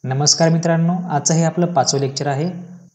नमस्कार मित्रांनो, आजचं हे आपलं 5वं लेक्चर आहे.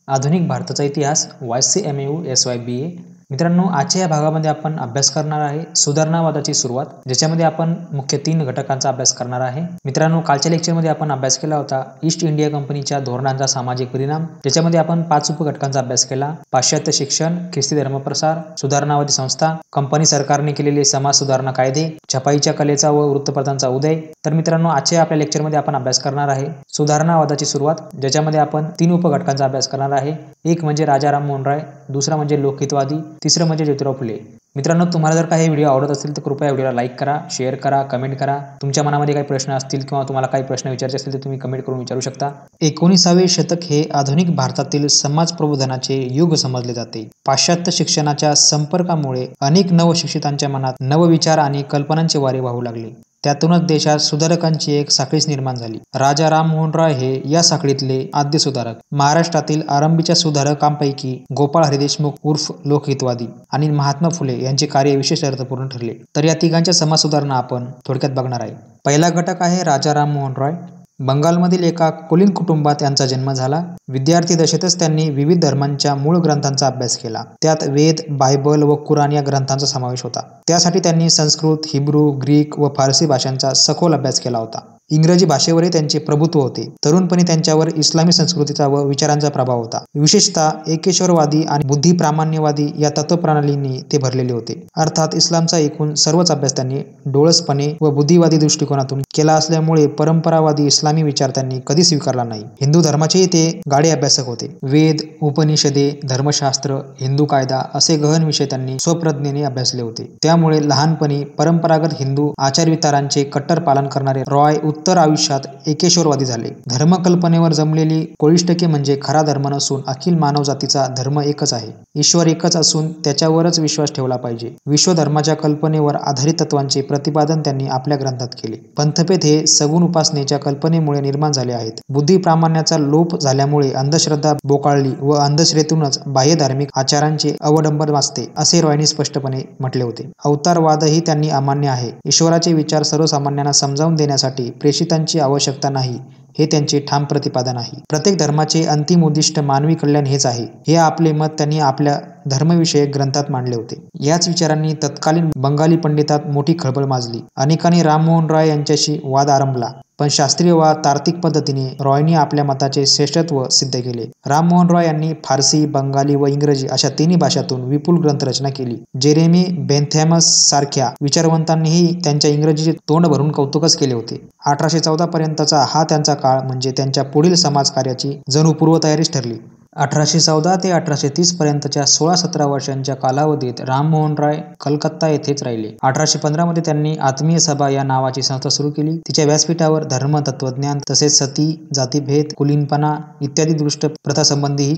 आधुनिक भारताचा इतिहास YCMU SYBA. मित्रांनो, आजच्या या भागामध्ये आपण अभ्यास करणार आहे सुधारणावादाची सुरुवात, ज्याच्यामध्ये आपण मुख्य 3 घटकांचा अभ्यास करणार आहे. मित्रांनो, कालच्या लेक्चरमध्ये आपण अभ्यास केला होता ईस्ट इंडिया कंपनीच्या धोरणांचा सामाजिक परिणाम, ज्याच्यामध्ये आपण 5 उपघटकांचा अभ्यास केला. पाश्चात्य शिक्षण, ख्रिस्ती धर्मप्रसार, सुधारणावादी संस्था, कंपनी सरकारने केलेले समाज सुधारणा कायदे, छपाईच्या कलेचा व वृत्तपत्रांचा उदय. तर मित्रांनो, आजच्या आपल्या लेक्चरमध्ये आपण अभ्यास करणार आहे सुधारणावादाची सुरुवात, ज्याच्यामध्ये आपण 3 उपघटकांचा अभ्यास करणार आहे. एक म्हणजे राजा राममोहन राय, दुसरा म्हणजे लोकहितवादी, तिसरं म्हणजे ज्योतिराव फुले. मित्रांनो, तुम्हाला जर काही व्हिडिओ आवडत असेल तर कृपया व्हिडिओला लाईक करा, शेअर करा, कमेंट करा. तुमच्या मनामध्ये काही प्रश्न असतील किंवा तुम्हाला काही प्रश्न विचारायचे असतील तर तुम्ही कमेंट करून विचारू शकता. 19वे शतक हे आधुनिक भारतातील समाज प्रबोधनाचे युग समजले जाते. पाश्चात्य शिक्षणाच्या संपर्कामुळे अनेक नवशिक्षितांच्या मनात नवविचार आणि कल्पनांचे वारे वाहू लागले. त्यातूनच देशात सुधारकांची एक साखळीच निर्माण झाली. राजा राममोहन राय हे या साखळीतले आद्य सुधारक. महाराष्ट्रातील आरंभीच्या सुधारकांपैकी गोपाळ हरी देशमुख उर्फ लोकहितवादी आणि महात्मा फुले यांचे कार्य विशेष अर्थपूर्ण ठरले. तर या तिघांच्या समाज सुधारणा आपण थोडक्यात बघणार आहे. पहिला घटक आहे राजा राममोहन राय. बंगालमधील एका कुलीन कुटुंबात त्यांचा जन्म झाला. विद्यार्थी दशेतच त्यांनी विविध धर्मांच्या मूळ ग्रंथांचा अभ्यास केला. त्यात वेद, बायबल व कुराण या ग्रंथांचा समावेश होता. त्यासाठी त्यांनी संस्कृत, हिब्रू, ग्रीक व फारसी भाषांचा सखोल अभ्यास केला होता. इंग्रजी भाषेवरही त्यांचे प्रभुत्व होते. तरुणपणी त्यांच्यावर इस्लामी संस्कृतीचा व विचारांचा प्रभाव होता. विशेषतः एकेश्वरवादी आणि बुद्धिप्रामाण्यवादी या तत्वप्रणालींनी ते भरलेले होते. अर्थात इस्लामचा एकूण सर्वच अभ्यास त्यांनी डोळसपणे व बुद्धिवादी दृष्टिकोनातून केला असल्यामुळे परंपरावादी इस्लामी विचार त्यांनी कधी स्वीकारला नाही. हिंदू धर्माचेही ते गाढे अभ्यासक होते. वेद, उपनिषदे, धर्मशास्त्र, हिंदू कायदा असे गहन विषय त्यांनी स्वप्रज्ञेने अभ्यासले होते. त्यामुळे लहानपणी परंपरागत हिंदू आचारविचारांचे कट्टर पालन करणारे रॉय उत्तर आयुष्यात एकेश्वरवादी झाले. धर्मकल्पनेवर जमलेली कोळिष्टके म्हणजे खरा धर्म नसून अखिल मानवजातीचा धर्म एकच आहे. ईश्वर एकच असून त्याच्यावरच विश्वास ठेवला पाहिजे. विश्वधर्माच्या कल्पनेवर आधारित तत्वांचे प्रतिपादन त्यांनी आपल्या ग्रंथात केले. पंथभेद हे सगुण उपासनेच्या कल्पनेमुळे निर्माण झाले आहेत. बुद्धिप्रामाण्याचा लोप झाल्यामुळे अंधश्रद्धा बोकाळली व अंधश्रद्धेतूनच बाह्य धार्मिक आचारांचे अवडंबर वाचते, असे रॉयनी स्पष्टपणे म्हटले होते. अवतारवादही त्यांनी अमान्य आहे. ईश्वराचे विचार सर्वसामान्यांना समजावून देण्यासाठी प्रेषितांची आवश्यकता नाही, हे त्यांचे ठाम प्रतिपादन आहे. प्रत्येक धर्माचे अंतिम उद्दिष्ट मानवी कल्याण हेच आहे, हे आपले मत त्यांनी आपल्या धर्मविषयक ग्रंथात मांडले होते. याच विचारांनी तत्कालीन बंगाली पंडितात मोठी खळबळ माजली. अनेकांनी राममोहन राय यांच्याशी वाद आरंभला, पण शास्त्रीय व तार्किक पद्धतीने रॉयनी आपल्या मताचे श्रेष्ठत्व सिद्ध केले. राममोहन रॉय यांनी फारसी, बंगाली व इंग्रजी अशा 3 भाषांतून विपुल ग्रंथरचना केली. जेरेमी बेंथॅमस सारख्या विचारवंतांनीही त्यांच्या इंग्रजीचे तोंड भरून कौतुकच केले होते. 1814 पर्यंतचा हा त्यांचा काळ म्हणजे त्यांच्या पुढील समाजकार्याची जणू पूर्वतयारीच ठरली. 1814 ते 1830 पर्यंतच्या 16-17 वर्षांच्या कालावधीत राममोहन राय कलकत्ता येथेच राहिले. 1815 मध्ये त्यांनी आत्मीय सभा या नावाची संस्था सुरू केली. तिच्या व्यासपीठावर धर्म, तत्वज्ञान तसेच सती, जातीभेद, कुलीनपणा इत्यादी दृष्ट प्रथासंबंधीही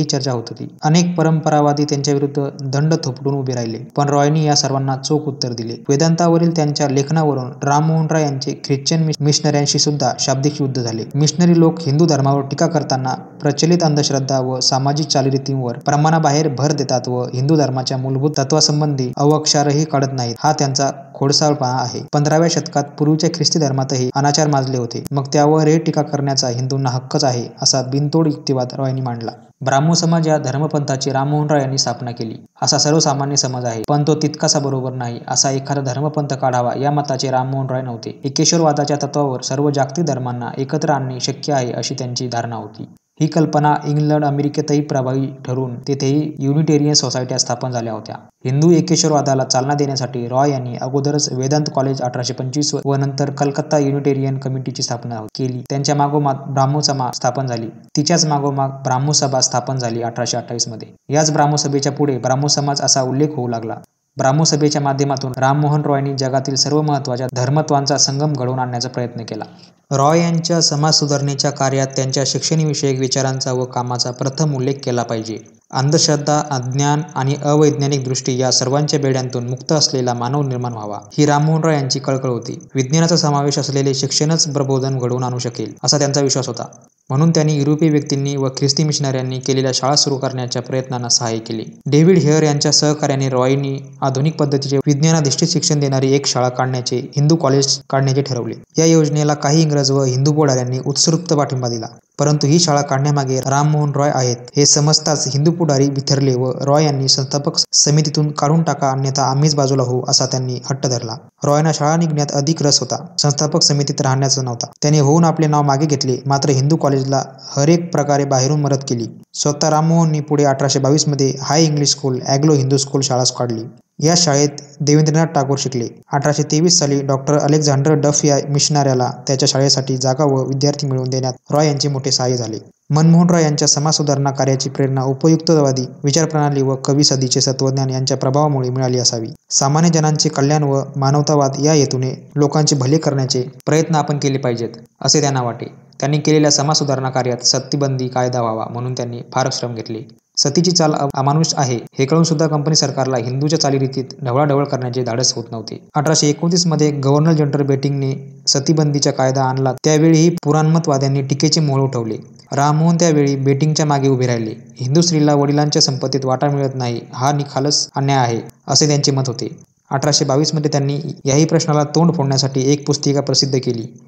चर्चा होत होती. अनेक परंपरावादी त्यांच्या विरुद्ध दंड थोपटून उभे राहिले, पण रॉयनी या सर्वांना चोख उत्तर दिले. वेदांतावरील त्यांच्या लेखनावरून राममोहन राय यांचे ख्रिश्चन मिशनऱ्यांशी सुद्धा शाब्दिक युद्ध झाले. मिशनरी लोक हिंदू धर्मावर टीका करताना प्रचलित अंधश्रद्धा व सामाजिक चालीरीतींवर प्रमाणाबाहेर भर देतात व हिंदू धर्माच्या मूलभूत तत्वासंबंधी अवक्षारही काढत नाहीत. हा त्यांचा खोडसाळपणा आहे. 15व्या शतकात पूर्वीच्या ख्रिस्ती धर्मातही अनाचार माजले होते, मग त्यावरही टीका करण्याचा हिंदूंना हक्कच आहे, असा बिनतोड युक्तिवाद रॉयनी मांडला. ब्राह्मो समाज या धर्मपंथाची राममोहन राय यांनी स्थापना केली, असा सर्वसामान्य समज आहे, पण तो तितकासा बरोबर नाही. असा एखादा धर्मपंथ काढावा या मताचे राममोहन राय नव्हते. एकेश्वरवादाच्या तत्वावर सर्व जागतिक धर्मांना एकत्र आणणे शक्य आहे, अशी त्यांची धारणा होती. ही कल्पना इंग्लंड, अमेरिकेतही प्रभावी ठरून तेथेही युनिटेरियन सोसायट्या स्थापन झाल्या होत्या. हिंदू एकेश्वरवादाला चालना देण्यासाठी रॉय यांनी अगोदरच वेदांत कॉलेज 1825 व नंतर कलकत्ता युनिटेरियन कमिटीची स्थापना केली. त्यांच्या मागोमाग ब्राह्मो समाज स्थापन झाली. तिच्याच मागोमाग ब्राह्मो सभा स्थापन झाली 1828 मध्ये. याच ब्राह्मो सभेच्या पुढे ब्राह्मो समाज असा उल्लेख होऊ लागला. ब्राह्मो सभेच्या माध्यमातून राममोहन रॉयनी जगातील सर्व महत्त्वाच्या धर्मत्वांचा संगम घडवून आणण्याचा प्रयत्न केला. रॉय यांच्या समाज सुधारणेच्या कार्यात त्यांच्या शिक्षणविषयक विचारांचा व कामाचा प्रथम उल्लेख केला पाहिजे. अंधश्रद्धा, अज्ञान आणि अवैज्ञानिक दृष्टी या सर्वांच्या बेड्यांतून मुक्त असलेला मानव निर्माण व्हावा, ही राममोहन राय यांची कळकळ होती. विज्ञानाचा समावेश असलेले शिक्षणच प्रबोधन घडवून आणू शकेल, असा त्यांचा विश्वास होता. म्हणून त्यांनी युरोपीय व्यक्तींनी व ख्रिस्ती मिशनऱ्यांनी केलेल्या शाळा सुरू करण्याच्या प्रयत्नांना सहाय्य केले. डेव्हिड हेअर यांच्या सहकार्याने रॉयनी आधुनिक पद्धतीचे विज्ञानाधिष्ठित शिक्षण देणारी एक शाळा काढण्याचे, हिंदू कॉलेज काढण्याचे ठरवले. या योजनेला काही इंग्रज व हिंदू पुढाऱ्यांनी उत्स्फूर्त पाठिंबा दिला. परंतु ही शाळा काढण्यामागे राममोहन रॉय आहेत हे समजताच हिंदू पुढारी बिथरले व रॉय यांनी संस्थापक समितीतून काढून टाका, अन्यथा आम्हीच बाजूला होऊ, असा त्यांनी हट्ट धरला. रॉयना शाळा निघण्यात अधिक रस होता, संस्थापक समितीत राहण्याचा नव्हता. त्याने होऊन आपले नाव मागे घेतले, मात्र हिंदू कॉलेजला हरेक प्रकारे बाहेरून मदत केली. स्वतः राममोहननी पुढे 1822 मध्ये high English school, Anglo Hindu school शाळा काढली. या शाळेत देवेंद्रनाथ टागोर शिकले. 1823 साली डॉ. अलेक्झांडर डफ या मिशनऱ्याला त्याच्या शाळेसाठी जागा व विद्यार्थी मिळवून देण्यात रॉय यांचे मोठे सहाय्य झाले. मनमोहन रॉय यांच्या समाजसुधारणा कार्याची प्रेरणा उपयुक्तवादी विचारप्रणाली व कविसदीचे तत्वज्ञान यांच्या प्रभावामुळे मिळाली असावी. सामान्य जनांचे कल्याण व मानवतावाद या हेतूने लोकांचे भले करण्याचे प्रयत्न आपण केले पाहिजेत, असे त्यांना वाटे. त्यांनी केलेल्या समाजसुधारणा कार्यात सतीबंदी कायदा व्हावा म्हणून त्यांनी फार श्रम घेतले. सतीची चाल अमानुष आहे हे कळून सुद्धा कंपनी सरकारला हिंदूच्या चालीरीतीत ढवळाढवळ करण्याचे धाडस होत नव्हते. 1829 मध्ये गव्हर्नर जनरल बेटिंगने सतीबंदीचा कायदा आणला. त्यावेळीही पुराणमतवाद्यांनी टीकेचे मोल उठवले. राममोहन त्यावेळी बेटिंगच्या मागे उभे राहिले. हिंदू स्त्रीला वडिलांच्या संपत्तीत वाटा मिळत नाही हा निखालस अन्याय आहे, असे त्यांचे मत होते. 1822 मध्ये त्यांनी याही प्रश्नाला तोंड फोडण्यासाठी एक पुस्तिका प्रसिद्ध केली.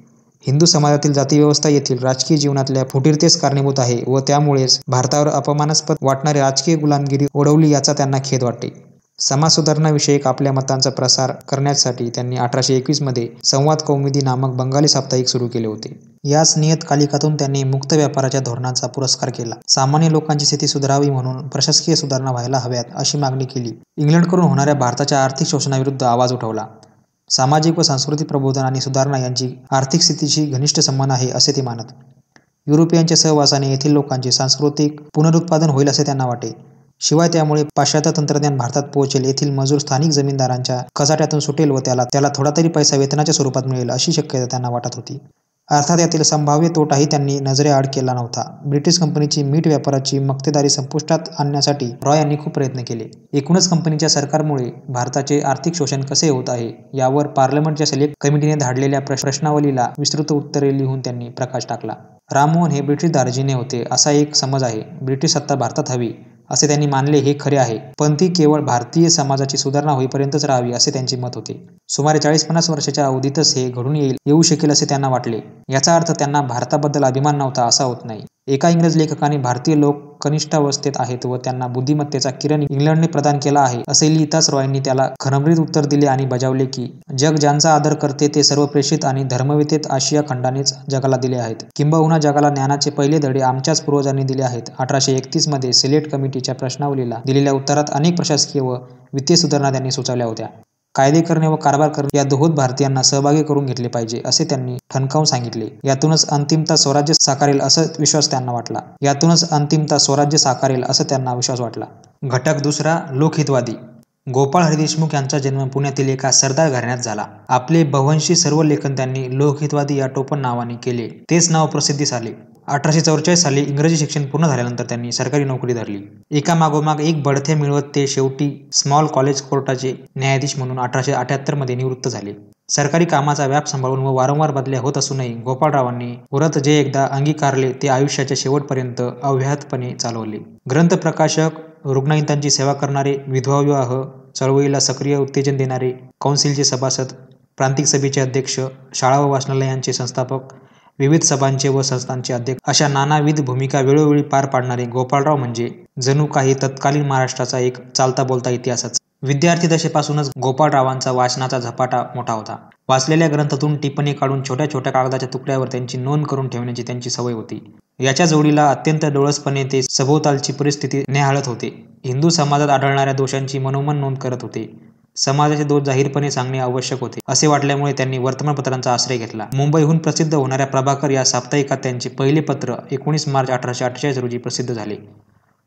हिंदू समाजातील जातीव्यवस्था येथील राजकीय जीवनातल्या फुटीरतेस कारणीभूत आहे व त्यामुळेच भारतावर अपमानास्पद वाटणारी राजकीय गुलामगिरी ओढवली याचा त्यांना खेद वाटते. समाजसुधारणाविषयक आपल्या मतांचा प्रसार करण्यासाठी त्यांनी 1821 मध्ये संवाद कौमुदी नामक बंगाली साप्ताहिक सुरू केले होते. याच नियतकालिकातून त्यांनी मुक्त व्यापाराच्या धोरणाचा पुरस्कार केला. सामान्य लोकांची स्थिती सुधारावी म्हणून प्रशासकीय सुधारणा व्हायला हव्यात अशी मागणी केली. इंग्लंडकडून होणाऱ्या भारताच्या आर्थिक शोषणाविरुद्ध आवाज उठवला. सामाजिक व सांस्कृतिक प्रबोधन आणि सुधारणा यांची आर्थिक स्थितीशी घनिष्ठ संबंध आहे असे ते मानत. युरोपियांच्या सहवासाने येथील लोकांचे सांस्कृतिक पुनरुत्पादन होईल असे त्यांना वाटे. शिवाय त्यामुळे पाश्चात्य तंत्रज्ञान भारतात पोहोचेल, येथील मजूर स्थानिक जमीनदारांच्या कचाट्यातून सुटेल व त्याला थोडा तरी पैसा वेतनाच्या स्वरूपात मिळेल अशी शक्यता त्यांना वाटत होती. अर्थात यातील संभाव्य तोटाही त्यांनी नजरेआड केला नव्हता. ब्रिटिश कंपनीची मीठ व्यापाराची मक्तेदारी संपुष्टात आणण्यासाठी रॉय यांनी खूप प्रयत्न केले. एकूणच कंपनीच्या सरकारमुळे भारताचे आर्थिक शोषण कसे होत आहे यावर पार्लमेंटच्या सिलेक्ट कमिटीने धाडलेल्या प्रश्नावलीला विस्तृत उत्तरे लिहून त्यांनी प्रकाश टाकला. राममोहन हे ब्रिटिश दार्जिने होते असा एक समज आहे. ब्रिटिश सत्ता भारतात हवी असे त्यांनी मानले हे खरे आहे, पण ती केवळ भारतीय समाजाची सुधारणा होईपर्यंतच राहावी असे त्यांचे मत होते. सुमारे 40-50 वर्षाच्या अवधीतच हे घडून येऊ शकेल असे त्यांना वाटले. याचा अर्थ त्यांना भारताबद्दल अभिमान नव्हता असा होत नाही. एका इंग्रज लेखकाने भारतीय लोक कनिष्ठावस्थेत आहेत व त्यांना बुद्धिमत्तेचा किरण इंग्लंडने प्रदान केला आहे असे लिहिताच रॉयनी त्याला खरमरीत उत्तर दिले आणि बजावले की जग ज्यांचा आदर करते ते सर्व प्रेषित आणि धर्मवेतेत आशिया खंडानेच जगाला दिले आहेत. किंबहुना जगाला ज्ञानाचे पहिले धडे आमच्याच पूर्वजांनी दिले आहेत. 1831 मध्ये सिलेक्ट कमिटीच्या प्रश्नावलीला दिलेल्या उत्तरात अनेक प्रशासकीय व वित्तीय सुधारणा त्यांनी सुचवल्या होत्या. कायदे करणे व कारभार करणे या दोहोत भारतीयांना सहभागी करून घेतले पाहिजे असे त्यांनी ठणकावून सांगितले. यातूनच अंतिमता स्वराज्य साकारेल असा विश्वास त्यांना वाटला. घटक दुसरा, लोकहितवादी. गोपाळ हरिदेशमुख यांचा जन्म पुण्यातील एका सरदार घराण्यात झाला. आपले बव्हंशी सर्व लेखन त्यांनी लोकहितवादी या टोपण नावाने केले. तेच नाव प्रसिद्धीस आले. 1844 साली इंग्रजी शिक्षण पूर्ण झाल्यानंतर त्यांनी सरकारी नोकरी धरली. एकामागोमाग एक बढत्या मिळवत ते शेवटी स्मॉल कॉलेज कोर्टाचे न्यायाधीश म्हणून 1878 मध्ये निवृत्त झाले. सरकारी कामाचा व्याप सांभाळून व वारंवार बदल्या होत असूनही गोपाळरावांनी व्रत जे एकदा अंगीकारले ते आयुष्याच्या शेवटपर्यंत अव्याहतपणे चालवले. ग्रंथ प्रकाशक, रुग्णालयांची सेवा करणारे, विधवा विवाह चळवळीला सक्रिय उत्तेजन देणारे, कौन्सिलचे सभासद, प्रांतिक सभेचे अध्यक्ष, शाळा व वाचनालयांचे संस्थापक, विविध सभांचे व संस्थांचे अध्यक्ष अशा नानाविध भूमिका वेळोवेळी पार पाडणारे गोपाळराव म्हणजे जणू काही तत्कालीन महाराष्ट्राचा एक चालता बोलता इतिहासच. विद्यार्थी दशेपासूनच गोपाळरावांचा वाचनाचा झपाटा मोठा होता. वाचलेल्या ग्रंथातून टिप्पणी काढून छोट्या छोट्या कागदाच्या तुकड्यावर त्यांची नोंद करून ठेवण्याची त्यांची सवय होती. याच्या जोडीला अत्यंत डोळसपणे ते सभोवतालची परिस्थिती न्याहाळत होते. हिंदू समाजात आढळणाऱ्या दोषांची मनोमन नोंद करत होते. समाजाचे दोष जाहीरपणे सांगणे आवश्यक होते असे वाटल्यामुळे त्यांनी वर्तमानपत्रांचा आश्रय घेतला. मुंबईहून प्रसिद्ध होणाऱ्या प्रभाकर या साप्ताहिकात त्यांचे पहिले पत्र 19 मार्च 1848 रोजी प्रसिद्ध झाले.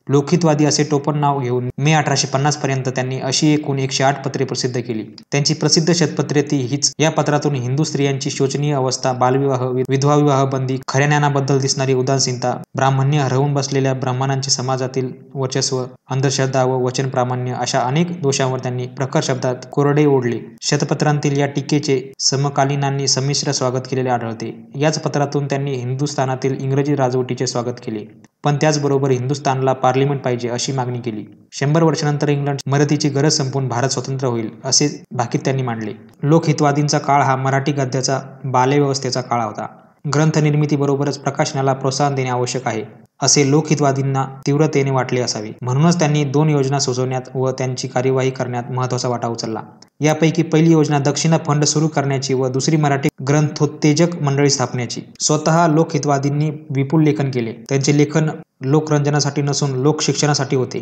लोकहितवादी असे टोपण नाव घेऊन मे 1850 पर्यंत त्यांनी अशी एकूण 108 पत्रे प्रसिद्ध केली. त्यांची प्रसिद्ध शतपत्रे ती हीच. या पत्रातून हिंदू स्त्रियांची शोचनीय अवस्था, बालविवाह, विधवा विवाह बंदी, खऱ्या ज्ञानाबद्दल दिसणारी उदासीनता, ब्राह्मण्य हरवून बसलेल्या ब्राह्मणांचे समाजातील वर्चस्व, अंधश्रद्धा व वचन प्रामाण्य अशा अनेक दोषांवर त्यांनी प्रखर शब्दात कोरडे ओढले. शतपत्रांतील या टीकेचे समकालीनांनी संमिश्र स्वागत केलेले आढळते. याच पत्रातून त्यांनी हिंदुस्थानातील इंग्रजी राजवटीचे स्वागत केले, पण त्याचबरोबर हिंदुस्थानला पार्लिमेंट पाहिजे अशी मागणी केली. 100 वर्षानंतर इंग्लंड मदतीची गरज संपून भारत स्वतंत्र होईल असे भाकीत त्यांनी मांडले. लोकहितवादींचा काळ हा मराठी गद्याचा बाल्यवस्थेचा काळ होता. ग्रंथनिर्मितीबरोबरच प्रकाशनाला प्रोत्साहन देणे आवश्यक आहे असे लोकहितवादींना तीव्रतेने वाटले असावे. म्हणूनच त्यांनी 2 योजना सुचवण्यात व त्यांची कार्यवाही करण्यात महत्त्वाचा वाटा उचलला. यापैकी पहिली योजना दक्षिणा फंड सुरू करण्याची व दुसरी मराठी ग्रंथोत्तेजक मंडळी स्थापण्याची. स्वतः लोकहितवादींनी विपुल लेखन केले. त्यांचे लेखन लोकरंजनासाठी नसून लोकशिक्षणासाठी होते.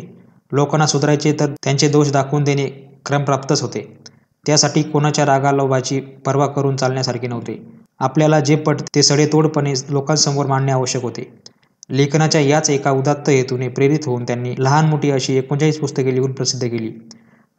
लोकांना सुधारायचे तर त्यांचे दोष दाखवून देणे क्रमप्राप्तच होते. त्यासाठी कोणाच्या रागालोभाची पर्वा करून चालण्यासारखे नव्हते. आपल्याला जे पटते ते सडेतोडपणे लोकांसमोर मांडणे आवश्यक होते. लेखनाच्या याच एका उदात्त हेतूने प्रेरित होऊन त्यांनी लहान मोठी अशी 39 पुस्तके लिहून प्रसिद्ध केली.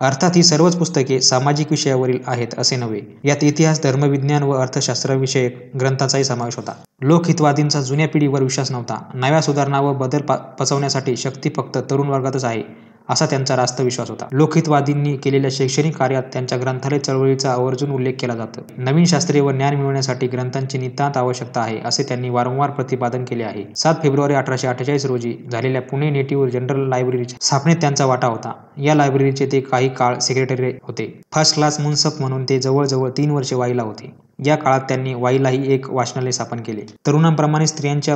अर्थात ही सर्वच पुस्तके सामाजिक विषयावरील आहेत असे नव्हे. यात इतिहास, धर्मविज्ञान व अर्थशास्त्रविषयक ग्रंथांचाही समावेश होता. लोकहितवादींचा जुन्या पिढीवर विश्वास नव्हता. नव्या सुधारणा व बदल पचवण्यासाठी शक्ती फक्त तरुण वर्गातच आहे असा त्यांचा रास्त विश्वास होता. लोकहितवादींनी केलेल्या शैक्षणिक कार्यात त्यांच्या ग्रंथालय चळवळीचा आवर्जून उल्लेख केला जातो. नवीन शास्त्रे व ज्ञान मिळवण्यासाठी ग्रंथांची नितांत आवश्यकता आहे असे त्यांनी वारंवार प्रतिपादन केले आहे. 7 फेब्रुवारी 1848 रोजी झालेल्या पुणे नेटिव्ह जनरल लायब्ररीच्या स्थापनेत त्यांचा वाटा होता. या लायब्ररीचे ते काही काळ सेक्रेटरी होते. फर्स्ट क्लास मुन्सफ म्हणून ते जवळजवळ 3 वर्षे वाईला होते. या काळात त्यांनी वाईलाही एक वाचनालय स्थापन केले. तरुणांप्रमाणे स्त्रियांच्या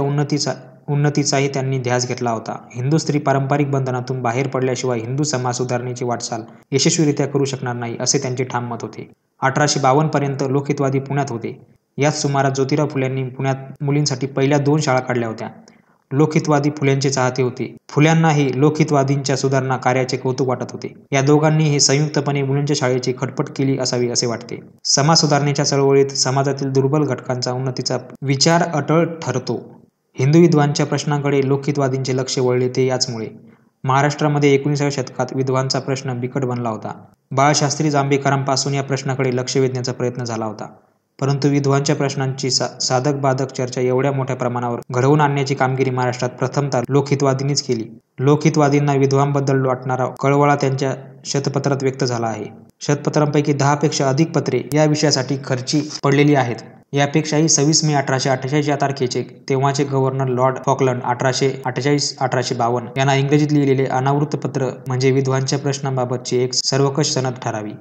उन्नतीचाही त्यांनी ध्यास घेतला होता. हिंदू स्त्री पारंपरिक बंधनातून बाहेर पडल्याशिवाय हिंदू समाज सुधारणेची वाटचाल यशस्वीरित्या करू शकणार नाही असे त्यांचे ठाम मत होते. 1852 पर्यंत लोकहितवादी पुण्यात होते. याच सुमारास ज्योतिराव फुल्यांनी पुण्यात मुलींसाठी पहिल्या 2 शाळा काढल्या होत्या. लोकहितवादी फुल्यांचे चाहते होते. फुल्यांनाही लोकहितवादींच्या सुधारणा कार्याचे कौतुक वाटत होते. या दोघांनीही संयुक्तपणे मुलींच्या शाळेची खटपट केली असावी असे वाटते. समाज सुधारणेच्या चळवळीत समाजातील दुर्बल घटकांचा उन्नतीचा विचार अटळ ठरतो. हिंदू विधवांच्या प्रश्नांकडे लोकहितवादींचे लक्ष वळले ते याचमुळे. महाराष्ट्रामध्ये 19व्या शतकात विधवांचा प्रश्न बिकट बनला होता. बाळशास्त्री जांभेकरांपासून या प्रश्नाकडे लक्ष वेधण्याचा प्रयत्न झाला होता. परंतु विधवांच्या प्रश्नांची साधक बाधक चर्चा एवढ्या मोठ्या प्रमाणावर घडवून आणण्याची कामगिरी महाराष्ट्रात प्रथमतः लोकहितवादींनीच केली. लोकहितवादींना विधवांबद्दल वाटणारा कळवळा त्यांच्या शतपत्रात व्यक्त झाला आहे. शतपत्रांपैकी 10 पेक्षा अधिक पत्रे या विषयासाठी खर्ची पडलेली आहेत. यापेक्षाही 26 मे 1848 या तारखेचे तेव्हाचे गव्हर्नर लॉर्ड फॉकलंड 1848-1852 यांना इंग्रजीत लिहिलेले अनावृत्त पत्र म्हणजे विधवांच्या प्रश्नांबाबतची एक सर्वकष सनद ठरावी.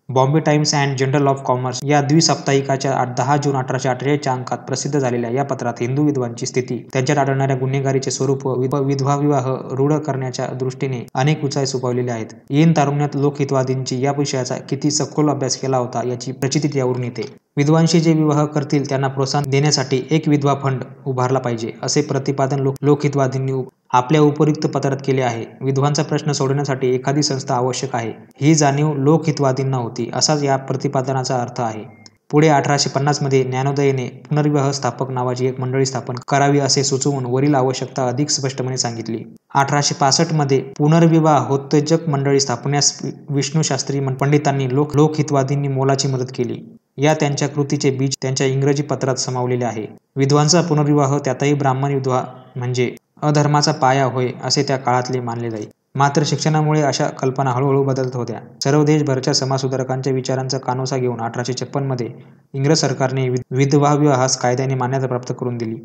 Bombay times and journal of commerce या द्विसाप्ताहिकाच्या 10 जून 1848 च्या अंकात प्रसिद्ध झालेल्या या पत्रात हिंदू विधवांची स्थिती, त्यांच्यात आढळणाऱ्या गुन्हेगारीचे स्वरूप व विधवा विवाह रूढ करण्याच्या दृष्टीने अनेक उपाय सुचवलेले आहेत. येन तारुण्यात लोकहितवादींची या विषयाचा किती सखोल अभ्यास केला होता याची प्रचिती यावरून येते. विधवांशी जे विवाह करतील त्यांना प्रोत्साहन देण्यासाठी एक विधवा फंड उभारला पाहिजे असे प्रतिपादन लोकहितवादींनी आपल्या उपयुक्त पत्रात केले आहे. विधवांचा प्रश्न सोडवण्यासाठी एखादी संस्था आवश्यक आहे ही जाणीव लोकहितवादींना होती असाच या प्रतिपादनाचा अर्थ आहे. पुढे 1850 मध्ये ज्ञानोदयने पुनर्विवाह स्थापक नावाची एक मंडळी स्थापन करावी असे सुचवून वरील आवश्यकता अधिक स्पष्टपणे सांगितली. 1865 मध्ये पुनर्विवाहोत्तेजक मंडळी स्थापण्यास विष्णुशास्त्री पंडितांनी लोकहितवादींनी मोलाची मदत केली. या त्यांच्या कृतीचे बीज त्यांच्या इंग्रजी पत्रात समावलेले आहे. विधवांचा पुनर्विवाह, त्यातही ब्राह्मण विधवा म्हणजे अधर्माचा पाया होय असे त्या काळातले मानले जाई. मात्र शिक्षणामुळे अशा कल्पना हळूहळू बदलत होत्या. सर्व देशभरच्या समाजसुधारकांच्या विचारांचा कानोसा घेऊन 1856 मध्ये इंग्रज सरकारने विधवा विवाहास कायद्याने मान्यता प्राप्त करून दिली.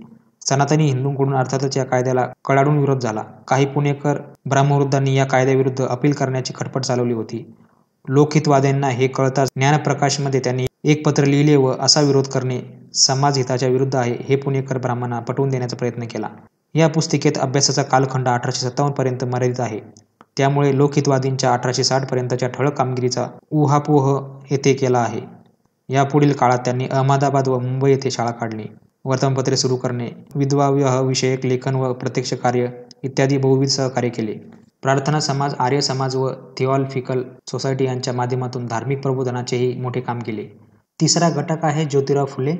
सनातनी हिंदूंकडून अर्थातच या कायद्याला कडाडून विरोध झाला. काही पुणेकर ब्राह्मवृद्धांनी या कायद्याविरुद्ध अपील करण्याची खटपट चालवली होती. लोकहितवाद्यांना हे कळताच ज्ञानप्रकाशमध्ये त्यांनी एक पत्र लिहिले व असा विरोध करणे समाजहिताच्या विरुद्ध आहे हे पुणेकर ब्राह्मणांना पटवून देण्याचा प्रयत्न केला. या पुस्तिकेत अभ्यासाचा कालखंड 1857 पर्यंत मर्यादित आहे. त्यामुळे लोकहितवादींच्या 1860 पर्यंतच्या ठळक कामगिरीचा ऊहापोह येथे केला आहे. यापुढील काळात त्यांनी अहमदाबाद व मुंबई येथे शाळा काढणे, वर्तमानपत्रे सुरू करणे, विधवा विवाह विषयक लेखन व प्रत्यक्ष कार्य इत्यादी बहुविध सहकार्य केले. प्रार्थना समाज, आर्य समाज व थिऑलॉजिकल सोसायटी यांच्या माध्यमातून धार्मिक प्रबोधनाचेही मोठे काम केले. तिसरा घटक आहे ज्योतिराव फुले.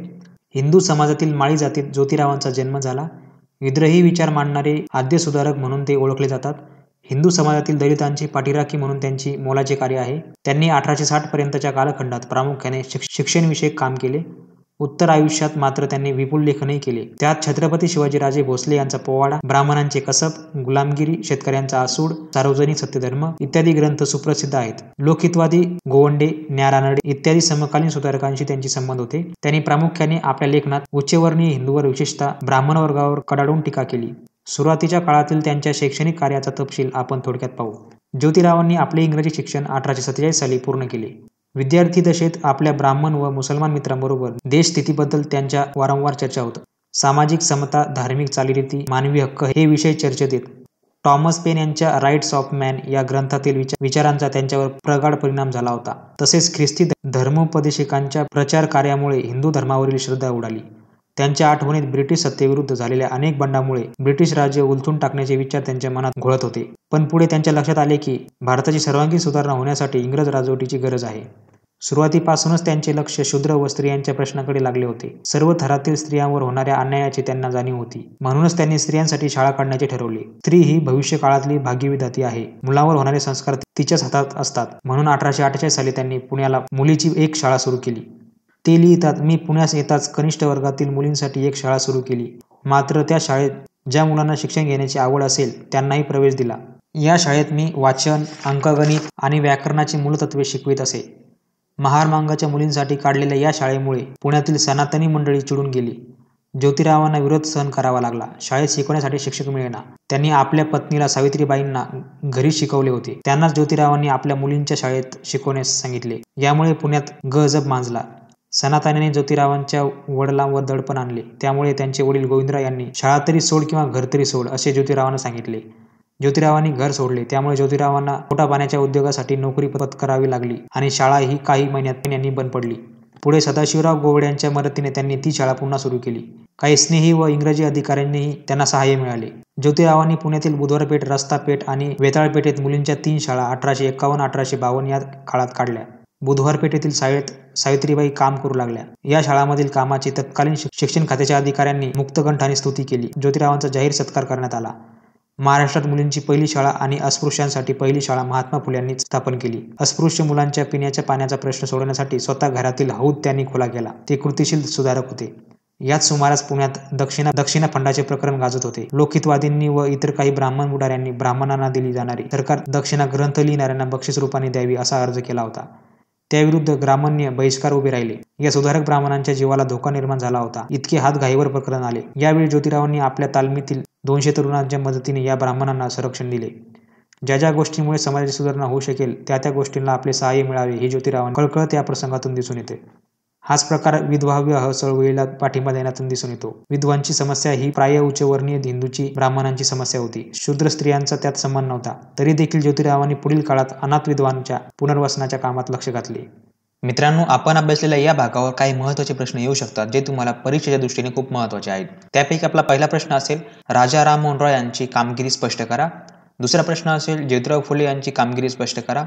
हिंदू समाजातील माळी जातीत ज्योतिरावांचा जन्म झाला. विद्रोही विचार मांडणारे आद्य सुधारक म्हणून ते ओळखले जातात. हिंदू समाजातील दलितांची पाठीराखी म्हणून त्यांची मोलाचे कार्य आहे. त्यांनी 1860 पर्यंतच्या कालखंडात प्रामुख्याने शिक्षणविषयक काम केले. उत्तर आयुष्यात मात्र त्यांनी विपुल लेखनही केले. त्यात छत्रपती शिवाजीराजे भोसले यांचा पोवाडा, ब्राह्मणांचे कसब, गुलामगिरी, शेतकऱ्यांचा आसूड, सार्वजनिक सत्यधर्म इत्यादी ग्रंथ सुप्रसिद्ध आहेत. लोकहितवादी गोवंडे, न्या रानडे इत्यादी समकालीन सुधारकांशी त्यांचे संबंध होते. त्यांनी प्रामुख्याने आपल्या लेखनात उच्चवर्णीय हिंदूवर, विशेषतः ब्राह्मण वर्गावर कडाडून टीका केली. सुरुवातीच्या काळातील त्यांच्या शैक्षणिक कार्याचा तपशील आपण थोडक्यात पाहू. ज्योतिरावांनी आपले इंग्रजी शिक्षण 1847 साली पूर्ण केले. विद्यार्थी दशेत आपल्या ब्राह्मण व मुसलमान मित्रांबरोबर देशस्थितीबद्दल त्यांच्या वारंवार चर्चा होत. सामाजिक समता, धार्मिक चालीरीती, मानवी हक्क हे विषय चर्चेत येत. टॉमस पेन यांच्या राईट्स ऑफ मॅन या ग्रंथातील विचारांचा त्यांच्यावर प्रगाढ परिणाम झाला होता. तसेच ख्रिस्ती धर्मोपदेशकांच्या प्रचार कार्यामुळे हिंदू धर्मावरील श्रद्धा उडाली. त्यांच्या आठवणीत ब्रिटिश सत्तेविरुद्ध झालेल्या अनेक बंडामुळे ब्रिटिश राज्य उलथून टाकण्याचे विचार त्यांच्या मनात घोळत होते. पण पुढे त्यांच्या लक्षात आले की भारताची सर्वांगीण सुधारणा होण्यासाठी इंग्रज राजवटीची गरज आहे. सुरुवातीपासूनच त्यांचे लक्ष शूद्र व स्त्रियांच्या प्रश्नाकडे लागले होते. सर्व थरातील स्त्रियांवर होणाऱ्या अन्यायाची त्यांना जाणीव होती. म्हणूनच त्यांनी स्त्रियांसाठी शाळा काढण्याचे ठरवले. स्त्री ही भविष्य काळातली भाग्यविधाती आहे. मुलांवर होणारे संस्कार तिच्याच हातात असतात. म्हणून 1848 साली त्यांनी पुण्याला मुलीची एक शाळा सुरू केली. ते लिहितात, मी पुण्यास येताच कनिष्ठ वर्गातील मुलींसाठी एक शाळा सुरू केली. मात्र त्या शाळेत ज्या मुलांना शिक्षण घेण्याची आवड असेल त्यांनाही प्रवेश दिला. या शाळेत मी वाचन, अंकगणित आणि व्याकरणाची मूलतत्वे शिकवित असे. महारमांगाच्या मुलींसाठी काढलेल्या या शाळेमुळे पुण्यातील सनातनी मंडळी चिडून गेली. ज्योतिरावांना विरोध सहन करावा लागला. शाळेत शिकवण्यासाठी शिक्षक मिळेना. त्यांनी आपल्या पत्नीला सावित्रीबाईंना घरी शिकवले होते. त्यांनाच ज्योतिरावांनी आपल्या मुलींच्या शाळेत शिकवण्यास सांगितले. यामुळे पुण्यात गजब माजला. सनातनीने ज्योतिरावांच्या वडिलांवर दडपण आणले. त्यामुळे त्यांचे वडील गोविंदराव यांनी शाळा तरी सोड किंवा घर तरी सोड असे ज्योतिरावांना सांगितले. ज्योतिरावांनी घर सोडले. त्यामुळे ज्योतिरावांना पोटापाण्याच्या उद्योगासाठी नोकरी पत्करावी लागली आणि शाळा ही काही महिन्यांनी बंद पडली. पुढे सदाशिवराव गोवड्यांच्या मदतीने त्यांनी ती शाळा पुन्हा सुरू केली. काही स्नेही व इंग्रजी अधिकाऱ्यांनीही त्यांना सहाय्य मिळाले. ज्योतिरावांनी पुण्यातील बुधवारपेठ, रस्तापेठ आणि वेताळपेठेत मुलींच्या 3 शाळा 1851-1852 या काळात काढल्या. बुधवारपेठेतील शाळेत सावित्रीबाई काम करू लागल्या. या शाळांमधील कामाची तत्कालीन शिक्षण खात्याच्या अधिकाऱ्यांनी मुक्तकंठाने स्तुती केली. ज्योतिरावांचा जाहीर सत्कार करण्यात आला. महाराष्ट्रात मुलींची पहिली शाळा आणि अस्पृश्यांसाठी पहिली शाळा महात्मा फुले यांनी स्थापन केली. अस्पृश्य मुलांच्या पिण्याच्या पाण्याचा प्रश्न सोडवण्यासाठी स्वतः घरातील हौद त्यांनी खुला केला. ते कृतिशील सुधारक होते. याच सुमारास पुण्यात दक्षिणा फंडाचे प्रकरण गाजत होते. लोकहितवादींनी व इतर काही ब्राह्मण पुढाऱ्यांनी ब्राह्मणांना दिली जाणारी सरकार दक्षिणा ग्रंथ लिहिणाऱ्यांना बक्षीस रूपाने द्यावी असा अर्ज केला होता. त्याविरुद्ध ग्रामण्य बहिष्कार उभे राहिले. या सुधारक ब्राह्मणांच्या जीवाला धोका निर्माण झाला होता. इतके हातघाईवर प्रकरण आले. यावेळी ज्योतिरावांनी आपल्या तालमीतील 200 तरुणांच्या मदतीने या ब्राह्मणांना संरक्षण दिले. ज्या ज्या गोष्टींमुळे समाजाची सुधारणा होऊ शकेल त्या त्या गोष्टींना आपले सहाय्य मिळावे हे ज्योतिरावांना कळकळत या प्रसंगातून दिसून येते. हाच प्रकार विधवा विवाह चळवळीला पाठिंबा देण्यातून दिसून येतो. विधवांची समस्या ही प्राय उच्चवर्णीय हिंदूची ब्राह्मणांची समस्या होती. शूद्र स्त्रियांचा त्यात संबंध नव्हता. तरी देखील ज्योतिरावांनी पुढील काळात अनाथ विधवांच्या पुनर्वसनाच्या कामात लक्ष घातले. मित्रांनो, आपण अभ्यासलेल्या या भागावर काही महत्त्वाचे प्रश्न येऊ शकतात जे तुम्हाला परीक्षेच्या दृष्टीने खूप महत्त्वाचे आहेत. त्यापैकी आपला पहिला प्रश्न असेल, राजा राममोहन रॉय यांची कामगिरी स्पष्ट करा. दुसरा प्रश्न असेल, ज्योतिराव फुले यांची कामगिरी स्पष्ट करा.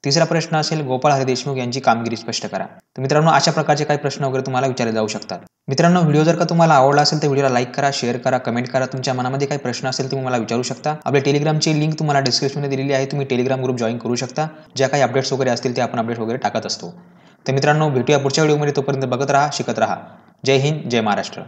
तिसरा प्रश्न असेल, गोपाळ हरी देशमुख यांची कामगिरी स्पष्ट करा. तर मित्रांनो, अशा प्रकारचे काही प्रश्न वगैरे तुम्हाला विचारले जाऊ शकतात. मित्रांनो, व्हिडिओ जर का तुम्हाला आवडला असेल तर व्हिडिओला लाईक करा, शेअर करा, कमेंट करा. तुमच्या मनामध्ये काही प्रश्न असेल तुम्ही मला विचारू शकता. आपल्या टेलिग्रामची लिंक तुम्हाला डिस्क्रिप्शनमध्ये दिलेली आहे. तुम्ही टेलिग्राम ग्रुप जॉईन करू शकता. ज्या काही अपडेट्स वगैरे असतील ते आपण अपडेट वगैरे टाकत असतो. तर मित्रांनो, भेटूया पुढच्या व्हिडिओमध्ये. तोपर्यंत बघत राहा, शिकत राहा. जय हिंद, जय महाराष्ट्र.